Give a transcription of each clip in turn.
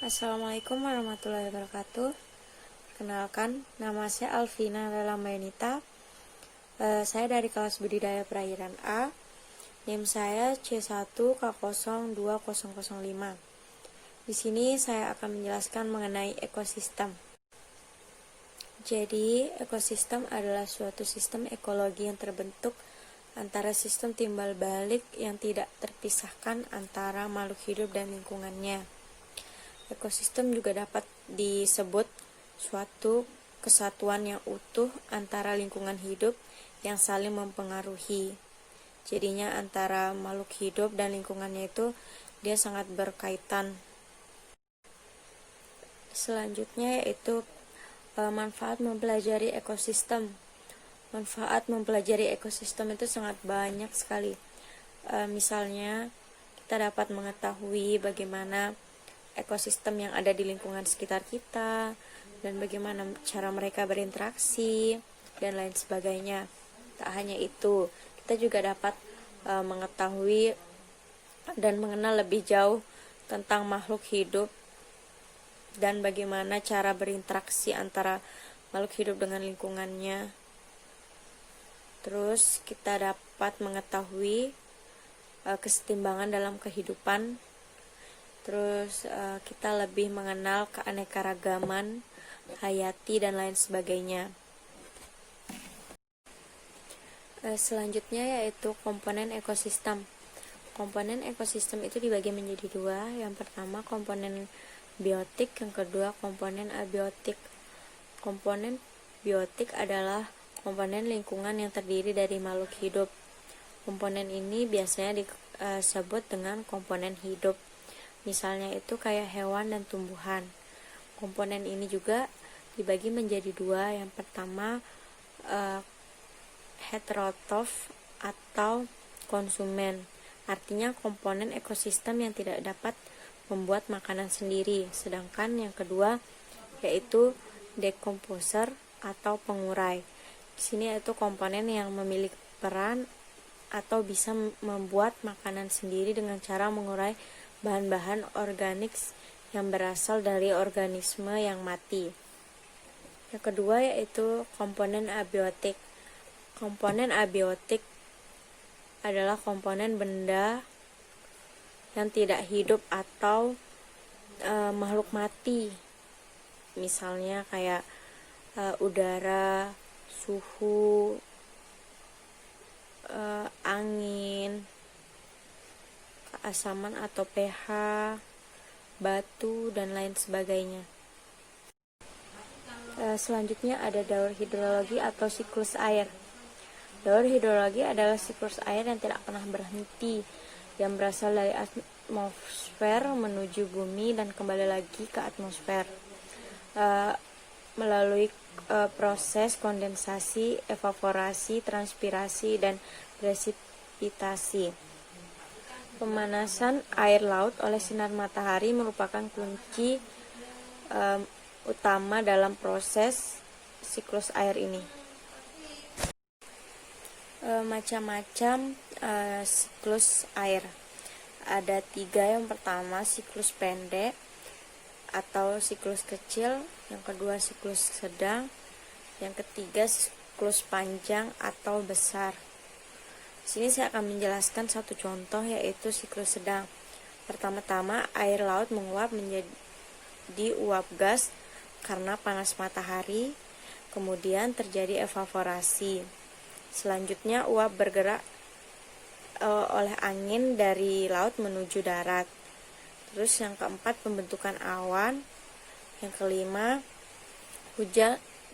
Assalamualaikum warahmatullahi wabarakatuh. Perkenalkan, nama saya Alvina Lelambayanita. Saya dari kelas budidaya perairan A. NIM saya C1K02005. Di sini saya akan menjelaskan mengenai ekosistem. Jadi, ekosistem adalah suatu sistem ekologi yang terbentuk antara sistem timbal balik yang tidak terpisahkan antara makhluk hidup dan lingkungannya. Ekosistem juga dapat disebut suatu kesatuan yang utuh antara lingkungan hidup yang saling mempengaruhi. Jadinya antara makhluk hidup dan lingkungannya itu dia sangat berkaitan. Selanjutnya yaitu manfaat mempelajari ekosistem. Manfaat mempelajari ekosistem itu sangat banyak sekali. Misalnya kita dapat mengetahui bagaimana ekosistem yang ada di lingkungan sekitar kita dan bagaimana cara mereka berinteraksi dan lain sebagainya. Tak hanya itu, kita juga dapat mengetahui dan mengenal lebih jauh tentang makhluk hidup dan bagaimana cara berinteraksi antara makhluk hidup dengan lingkungannya. Terus kita dapat mengetahui kesetimbangan dalam kehidupan. Terus kita lebih mengenal keanekaragaman hayati dan lain sebagainya. Selanjutnya yaitu komponen ekosistem. Komponen ekosistem itu dibagi menjadi dua. Yang pertama komponen biotik, yang kedua komponen abiotik. Komponen biotik adalah komponen lingkungan yang terdiri dari makhluk hidup. Komponen ini biasanya disebut dengan komponen hidup. Misalnya itu kayak hewan dan tumbuhan. Komponen ini juga dibagi menjadi dua. Yang pertama heterotrof atau konsumen. Artinya komponen ekosistem yang tidak dapat membuat makanan sendiri. Sedangkan yang kedua yaitu decomposer atau pengurai. Di sini yaitu komponen yang memiliki peran atau bisa membuat makanan sendiri dengan cara mengurai bahan-bahan organik yang berasal dari organisme yang mati. Yang kedua yaitu komponen abiotik. Komponen abiotik adalah komponen benda yang tidak hidup atau makhluk mati. Misalnya kayak udara, suhu, angin, keasaman atau pH, batu, dan lain sebagainya. Selanjutnya ada daur hidrologi atau siklus air. Daur hidrologi adalah siklus air yang tidak pernah berhenti, yang berasal dari atmosfer menuju bumi dan kembali lagi ke atmosfer melalui proses kondensasi, evaporasi, transpirasi, dan presipitasi. Pemanasan air laut oleh sinar matahari merupakan kunci utama dalam proses siklus air ini. Macam-macam siklus air. Ada 3. Yang pertama siklus pendek atau siklus kecil, yang kedua siklus sedang, yang ketiga siklus panjang atau besar. Di sini saya akan menjelaskan satu contoh yaitu siklus sedang. Pertama-tama air laut menguap menjadi uap gas karena panas matahari, kemudian terjadi evaporasi. Selanjutnya uap bergerak oleh angin dari laut menuju darat. Terus yang keempat pembentukan awan. Yang kelima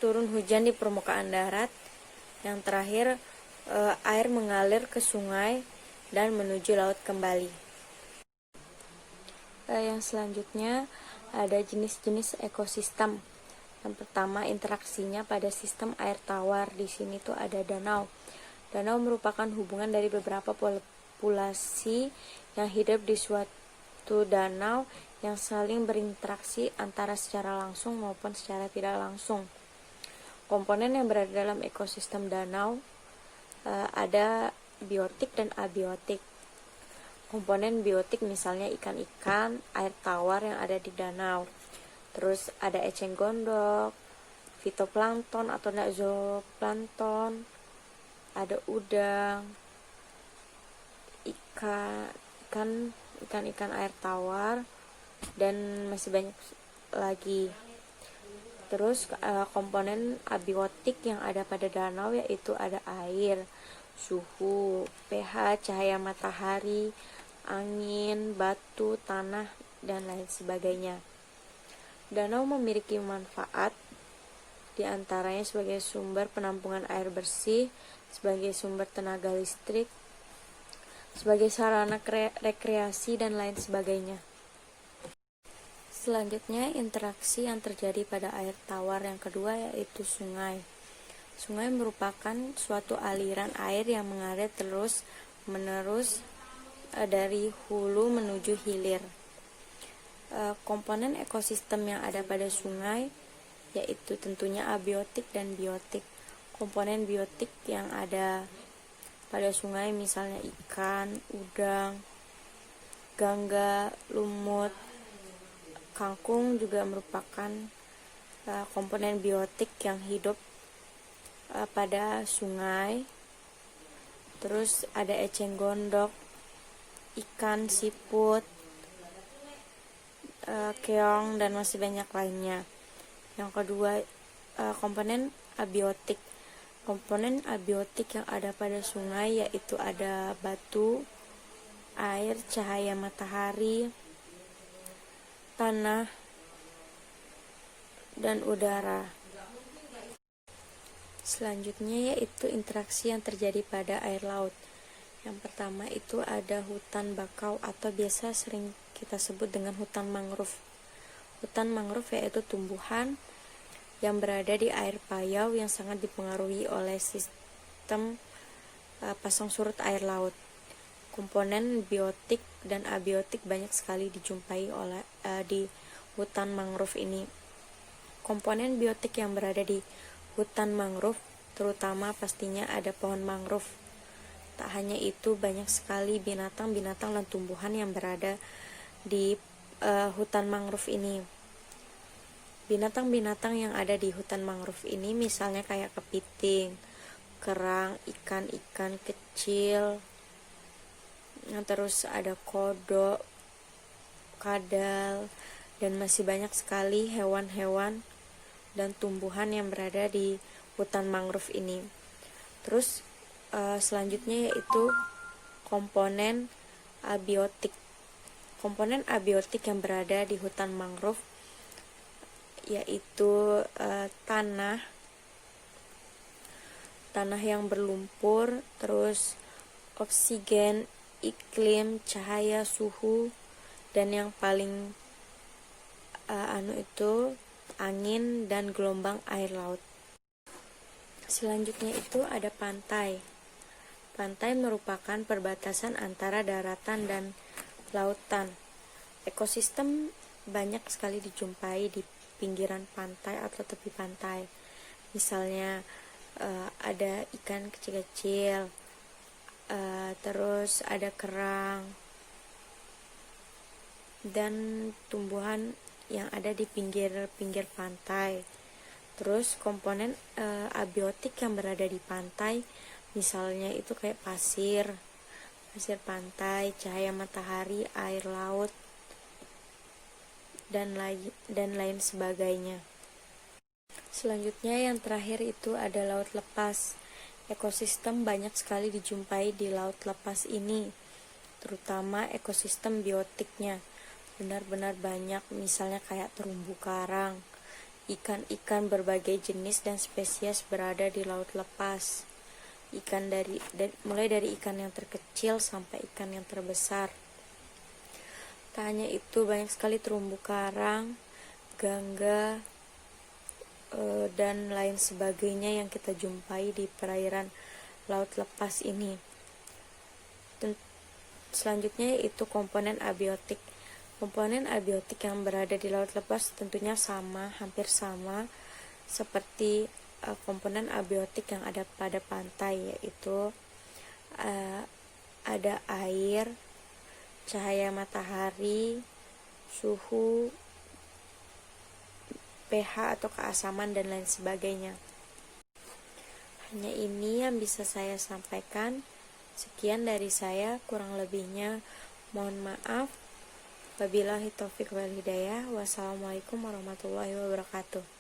turun hujan di permukaan darat. Yang terakhir air mengalir ke sungai dan menuju laut kembali. Yang selanjutnya ada jenis-jenis ekosistem. Yang pertama interaksinya pada sistem air tawar. Di sini tuh ada danau. Danau merupakan hubungan dari beberapa populasi yang hidup di suatu danau yang saling berinteraksi antara secara langsung maupun secara tidak langsung. Komponen yang berada dalam ekosistem danau ada biotik dan abiotik. komponen biotik misalnya ikan-ikan, air tawar yang ada di danau. Terus ada eceng gondok, fitoplankton atau zooplankton, ada udang, ikan air tawar, dan masih banyak lagi. Terus komponen abiotik yang ada pada danau yaitu ada air, suhu, pH, cahaya matahari, angin, batu, tanah, dan lain sebagainya. Danau memiliki manfaat diantaranya sebagai sumber penampungan air bersih, sebagai sumber tenaga listrik, sebagai sarana rekreasi, dan lain sebagainya. Selanjutnya, interaksi yang terjadi pada air tawar yang kedua yaitu sungai. Sungai merupakan suatu aliran air yang mengalir terus-menerus dari hulu menuju hilir. Komponen ekosistem yang ada pada sungai yaitu tentunya abiotik dan biotik. Komponen biotik yang ada pada sungai misalnya ikan, udang, gangga, lumut, kangkung juga merupakan komponen biotik yang hidup pada sungai. Terus ada eceng gondok, ikan, siput, keong, dan masih banyak lainnya. Yang kedua, komponen abiotik. Komponen abiotik yang ada pada sungai yaitu ada batu, air, cahaya matahari, tanah, dan udara. Selanjutnya yaitu interaksi yang terjadi pada air laut. Yang pertama itu ada hutan bakau atau biasa sering kita sebut dengan hutan mangrove. Hutan mangrove yaitu tumbuhan yang berada di air payau yang sangat dipengaruhi oleh sistem pasang surut air laut. Komponen biotik dan abiotik banyak sekali dijumpai di hutan mangrove ini. Komponen biotik yang berada di hutan mangrove terutama pastinya ada pohon mangrove. Tak hanya itu, banyak sekali binatang-binatang dan tumbuhan yang berada di hutan mangrove ini. Binatang-binatang yang ada di hutan mangrove ini misalnya kayak kepiting, kerang, ikan-ikan kecil, terus ada kodok, kadal, dan masih banyak sekali hewan-hewan dan tumbuhan yang berada di hutan mangrove ini. Terus selanjutnya yaitu komponen abiotik. Komponen abiotik yang berada di hutan mangrove yaitu tanah yang berlumpur, terus oksigen, iklim, cahaya, suhu, dan yang paling itu angin dan gelombang air laut. Selanjutnya itu ada pantai. Pantai merupakan perbatasan antara daratan dan lautan. Ekosistem banyak sekali dijumpai di pinggiran pantai atau tepi pantai. Misalnya ada ikan kecil-kecil, terus ada kerang, dan tumbuhan yang ada di pinggir-pinggir pantai. Terus komponen abiotik yang berada di pantai misalnya itu kayak pasir pantai, cahaya matahari, air laut, dan lain sebagainya. Selanjutnya yang terakhir itu ada laut lepas. Ekosistem banyak sekali dijumpai di laut lepas ini, terutama ekosistem biotiknya benar-benar banyak, misalnya kayak terumbu karang, ikan-ikan berbagai jenis dan spesies berada di laut lepas. Ikan mulai dari ikan yang terkecil sampai ikan yang terbesar. Tak hanya itu, banyak sekali terumbu karang, gangga, dan lain sebagainya yang kita jumpai di perairan laut lepas ini. Selanjutnya yaitu komponen abiotik. Komponen abiotik yang berada di laut lepas tentunya hampir sama seperti komponen abiotik yang ada pada pantai, yaitu ada air, cahaya matahari, suhu, pH atau keasaman dan lain sebagainya. Hanya ini yang bisa saya sampaikan. Sekian dari saya, kurang lebihnya mohon maaf. Wabillahi taufiq wal hidayah. Wassalamualaikum warahmatullahi wabarakatuh.